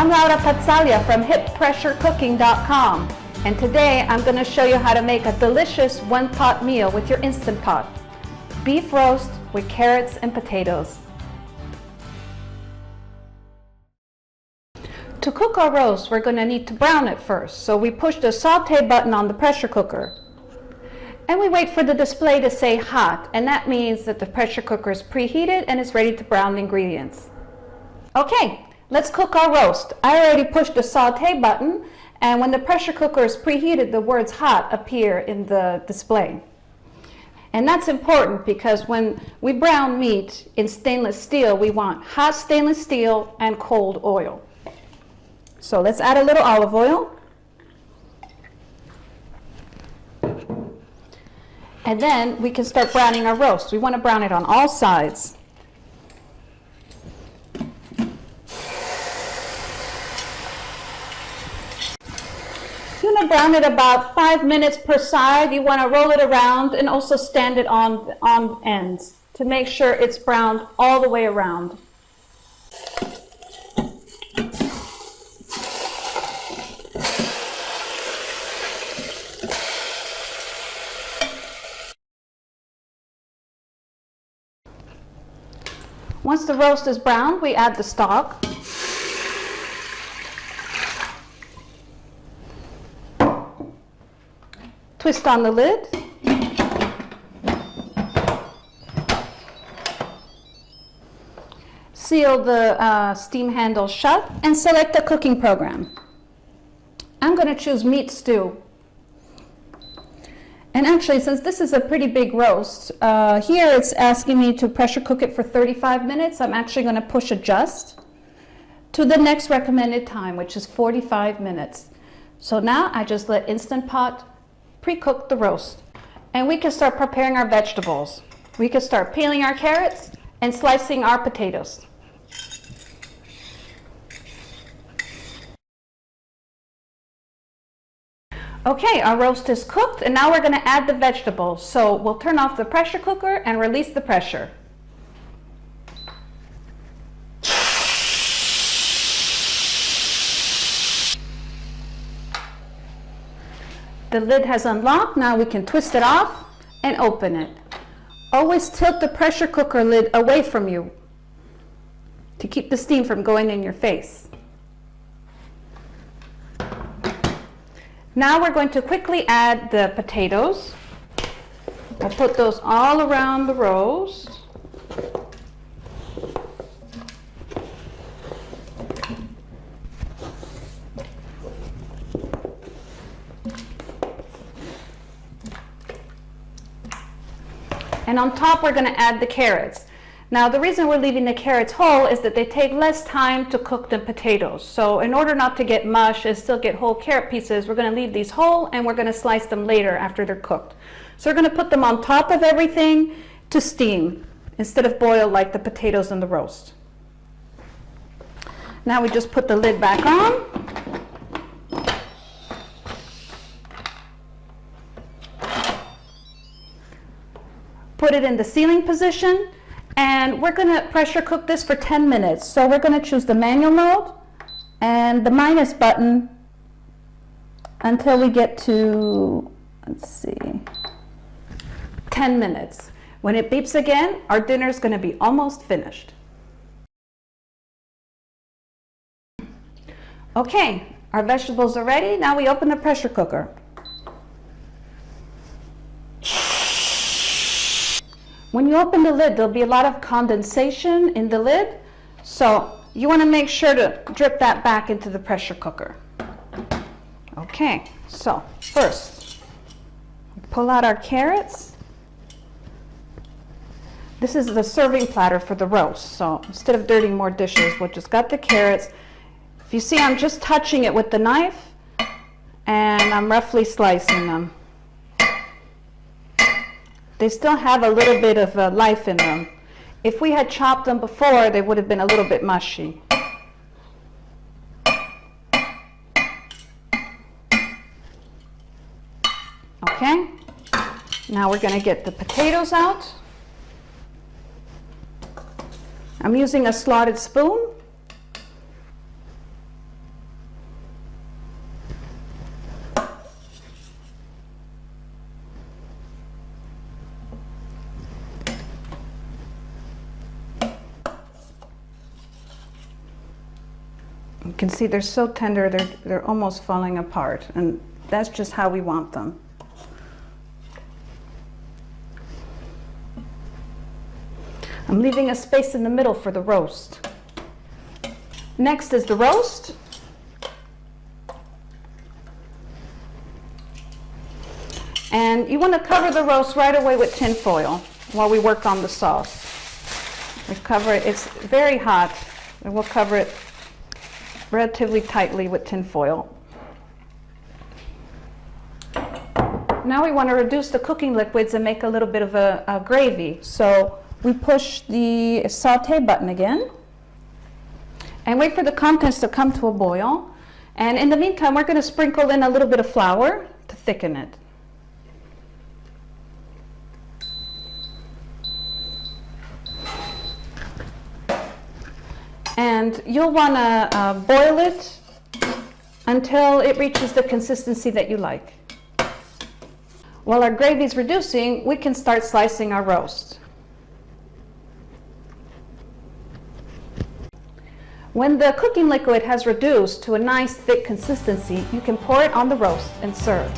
I'm Laura Pazzaglia from hippressurecooking.com, and today I'm going to show you how to make a delicious one-pot meal with your Instant Pot. Beef roast with carrots and potatoes. To cook our roast, we're going to need to brown it first, so we push the saute button on the pressure cooker. And we wait for the display to say hot, and that means that the pressure cooker is preheated and is ready to brown the ingredients. Okay, let's cook our roast. I already pushed the saute button, and when the pressure cooker is preheated, the words hot appear in the display. And that's important because when we brown meat in stainless steel, we want hot stainless steel and cold oil. So let's add a little olive oil. And then we can start browning our roast. We want to brown it on all sides. You want to brown it about 5 minutes per side. You want to roll it around and also stand it on ends to make sure it's browned all the way around. Once the roast is browned, we add the stock. Twist on the lid. Seal the steam handle shut and select the cooking program. I'm going to choose meat stew. And actually, since this is a pretty big roast, here it's asking me to pressure cook it for 35 minutes. I'm actually going to push adjust to the next recommended time, which is 45 minutes. So now I just let Instant Pot pre-cook the roast. And we can start preparing our vegetables. We can start peeling our carrots and slicing our potatoes. Okay, our roast is cooked, and now we're going to add the vegetables. So we'll turn off the pressure cooker and release the pressure. The lid has unlocked. Now we can twist it off and open it. Always tilt the pressure cooker lid away from you to keep the steam from going in your face. Now we're going to quickly add the potatoes. I'll put those all around the roast. And on top we're going to add the carrots. Now the reason we're leaving the carrots whole is that they take less time to cook than potatoes. So in order not to get mush and still get whole carrot pieces, we're going to leave these whole and we're going to slice them later after they're cooked. So we're going to put them on top of everything to steam instead of boil like the potatoes in the roast. Now we just put the lid back on. Put it in the sealing position. And we're going to pressure cook this for 10 minutes. So we're going to choose the manual mode and the minus button until we get to, let's see, 10 minutes. When it beeps again, our dinner is going to be almost finished. Okay, our vegetables are ready. Now we open the pressure cooker. When you open the lid, there'll be a lot of condensation in the lid, so you want to make sure to drip that back into the pressure cooker. Okay, so first, pull out our carrots. This is the serving platter for the roast, so instead of dirtying more dishes, we'll just got the carrots. If you see, I'm just touching it with the knife, and I'm roughly slicing them. They still have a little bit of life in them. If we had chopped them before, they would have been a little bit mushy. Okay, now we're going to get the potatoes out. I'm using a slotted spoon. You can see they're so tender, they're almost falling apart, and that's just how we want them. I'm leaving a space in the middle for the roast. Next is the roast. And you want to cover the roast right away with tin foil while we work on the sauce. We cover it, it's very hot, and we'll cover it relatively tightly with tin foil. Now we want to reduce the cooking liquids and make a little bit of a gravy. So we push the saute button again and wait for the contents to come to a boil. And in the meantime, we're going to sprinkle in a little bit of flour to thicken it. And you'll want to boil it until it reaches the consistency that you like. While our gravy is reducing, we can start slicing our roast. When the cooking liquid has reduced to a nice thick consistency, you can pour it on the roast and serve.